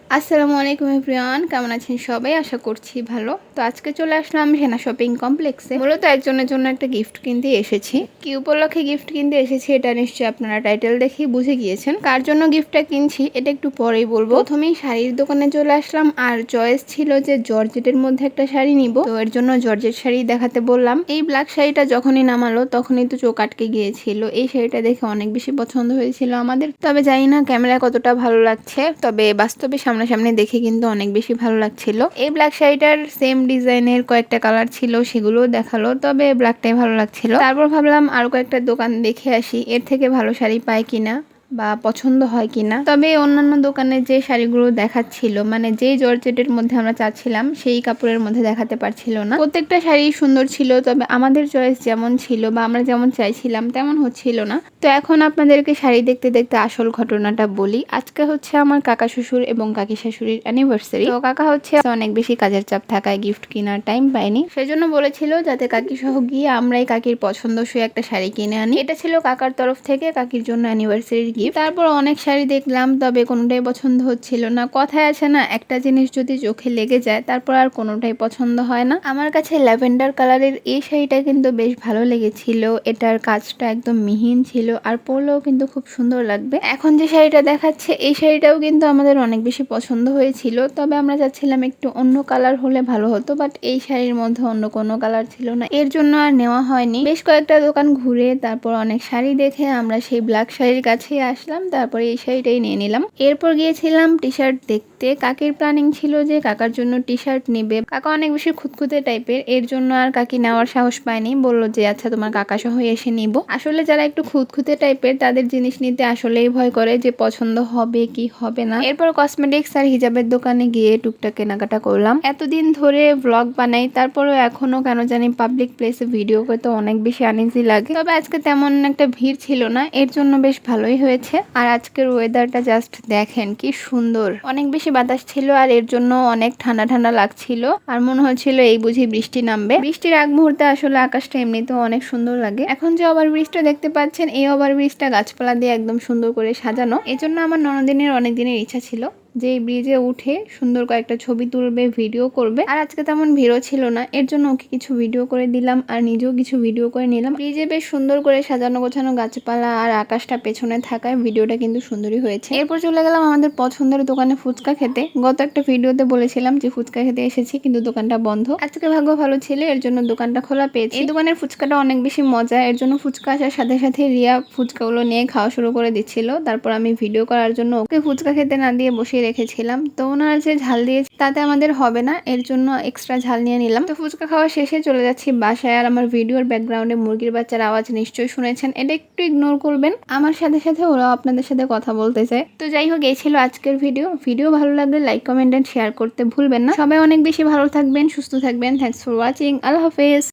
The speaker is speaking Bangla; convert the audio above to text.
আসসালামু আলাইকুম এভরিওয়ান, কেমন আছেন সবাই? আশা করছি ভালো। তো আজকে চলে আসলাম হেনা শপিং কমপ্লেক্সে। মূলত একজনের জন্য একটা গিফট কিনতে এসেছি। কি উপলক্ষে গিফট কিনতে এসেছি এটা নিশ্চয়ই আপনারা টাইটেল দেখেই বুঝে গিয়েছেন। কার জন্য গিফটটা কিনছি এটা একটু পরেই বলবো। প্রথমেই শাড়ির দোকানে চলে আসলাম, আর চয়েস ছিল যে জর্জেটের মধ্যে একটা শাড়ি নিব। তো এর জন্য জর্জেট শাড়ি দেখাতে বললাম। এই ব্ল্যাক শাড়িটা যখনই নামালো তখনই তো চোখ আটকে গিয়েছিল। এই শাড়িটা দেখে অনেক বেশি পছন্দ হয়েছিল আমাদের। তবে জানি না ক্যামেরায় কতটা ভালো লাগছে, তবে বাস্তবে সামনাসামনি দেখে কিন্তু অনেক বেশি ভালো লাগছিল। এই ব্ল্যাক শাড়িটার সেম ডিজাইনের কয়েকটা কালার ছিল, সেগুলোও দেখালো, তবে ব্ল্যাকটাই ভালো লাগছিল। তারপর ভাবলাম আর কয়েকটা দোকান দেখে আসি, এর থেকে ভালো শাড়ি পায় কিনা বা পছন্দ হয় কিনা। তবে অন্যান্য দোকানে যে শাড়িগুলো দেখাচ্ছিল, মানে যেই জর্জেটের মধ্যে আমরা চাচ্ছিলাম সেই কাপড়ের মধ্যে দেখাতে পারছিল না। প্রত্যেকটা শাড়ি সুন্দর ছিল, তবে আমাদের চয়েস যেমন ছিল বা আমরা যেমন চাইছিলাম তেমন হচ্ছিল না। তো এখন আপনাদেরকে শাড়ি দেখতে দেখতে আসল ঘটনাটা বলি। আজকে হচ্ছে আমার কাকা শ্বশুর এবং কাকি শাশুড়ির অ্যানিভার্সারি। তো কাকা হচ্ছে অনেক বেশি কাজের চাপ থাকায় গিফট কেনার টাইম পায়নি, সেজন্য বলেছিল যাতে কাকি সহ গিয়ে আমরাই কাকির পছন্দসই একটা শাড়ি কিনে আনি। এটা ছিল কাকার তরফ থেকে কাকির জন্য অ্যানিভার্সারির গিফট। তারপর অনেক শাড়ি দেখলাম, তবে কোনোটাই পছন্দ হচ্ছিল না। কথায় আছে না, একটা জিনিস যদি চোখে লেগে যায় তারপর আর কোনোটাই পছন্দ হয় না। আমার কাছে ল্যাভেন্ডার কালারের এই শাড়িটা কিন্তু বেশ ভালো লেগেছিল। এটার কাজটা একদম মিহিন ছিল, আর পরলেও কিন্তু খুব সুন্দর লাগবে। এখন যে শাড়িটা দেখাচ্ছে এই শাড়িটাও কিন্তু আমাদের অনেক বেশি পছন্দ হয়েছিল, তবে আমরা চাচ্ছিলাম একটু অন্য কালার হলে ভালো হতো, বাট এই শাড়ির মধ্যে অন্য কোনো কালার ছিল না, এর জন্য আর নেওয়া হয়নি। বেশ কয়েকটা দোকান ঘুরে তারপর অনেক শাড়ি দেখে আমরা সেই ব্ল্যাক শাড়ির কাছেই আসলাম, তারপরে এই শাড়িটাই নিয়ে নিলাম। এরপর গিয়েছিলাম টি শার্ট দেখতে। কাকির প্ল্যানিং ছিল যে কাকার জন্য টি শার্ট নেবে। কাকা অনেক বেশি খুঁতখুঁতে টাইপের, এর জন্য আর কাকি নেওয়ার সাহস পায়নি, বললো যে আচ্ছা তোমার কাকা সহ এসে নিব। আসলে যারা একটু খুঁতখুঁতে টাইপের তাদের জিনিস নিতে আসলেই ভয় করে যে পছন্দ হবে কি হবে না। এরপর কসমেটিক্স আর হিজাবের দোকানে গিয়ে টুকটাক কেনাকাটা করলাম। এতদিন ধরে ব্লগ বানাই, তারপরেও এখনো কেন জানি পাবলিক প্লেসে ভিডিও করতে অনেক বেশি আনইজি লাগে। তবে আজকে তেমন একটা ভিড় ছিল না, এর জন্য বেশ ভালোই হয়েছে। আর আজকের ওয়েদারটা জাস্ট দেখেন কি সুন্দর। অনেক বেশি বাতাস ছিল আর এর জন্য অনেক ঠান্ডা ঠান্ডা লাগছিল, আর মনে হচ্ছিল এই বুঝি বৃষ্টি নামবে। বৃষ্টির আগ মুহূর্তে আসলে আকাশটা এমনিতেও অনেক সুন্দর লাগে। এখন যে ওভারব্রিজটা দেখতে পাচ্ছেন, এই ওভারব্রিজটা গাছপালা দিয়ে একদম সুন্দর করে সাজানো। এজন্য আমার ননদিনের অনেক দিনের ইচ্ছা ছিল যে ব্রিজে উঠে সুন্দর কয়েকটা ছবি তুলবে, ভিডিও করবে। আর আজকে তেমন ভিড়ও ছিল না, এর জন্য ওকে কিছু ভিডিও করে দিলাম আর নিজেও কিছু ভিডিও করে নিলাম। ব্রিজে বেশ সুন্দর করে সাজানো গোছানো গাছপালা আর আকাশটা পেছনে থাকায় ভিডিওটা কিন্তু সুন্দরই হয়েছে। এরপর চলে গেলাম আমাদের পছন্দের দোকানে ফুচকা খেতে। গত একটা ভিডিওতে বলেছিলাম যে ফুচকা খেতে এসেছি, কিন্তু দোকানটা বন্ধ। আজকে ভাগ্য ভালো ছিল, এর জন্য দোকানটা খোলা পেয়েছি। এই দোকানের ফুচকাটা অনেক বেশি মজা, এর জন্য ফুচকা আসার সাথে সাথে রিয়া ফুচকাগুলো নিয়ে খাওয়া শুরু করে দিচ্ছিল। তারপর আমি ভিডিও করার জন্য ওকে ফুচকা খেতে না দিয়ে বসিয়ে রেখেছিলাম। তো ওনারা যে ঝাল দিয়েছে তাতে আমাদের হবে না, এর জন্য এক্সট্রা ঝাল নিয়ে নিলাম। তো ফুচকা খাওয়া শেষে চলে যাচ্ছি বাসায়। আর আমার ভিডিওর ব্যাকগ্রাউন্ডে মুরগির বাচ্চার আওয়াজ নিশ্চয়ই শুনেছেন, এটা একটু ইগনোর করবেন। আমার সাথে সাথে ওরাও আপনাদের সাথে কথা বলতে চায়। তো যাই হোক, এই ছিল আজকের ভিডিও ভালো লাগলে লাইক কমেন্ট এন্ড শেয়ার করতে ভুলবেন না। সবাই অনেক বেশি ভালো থাকবেন, সুস্থ থাকবেন। Thanks for watching. আল্লাহ হাফেজ।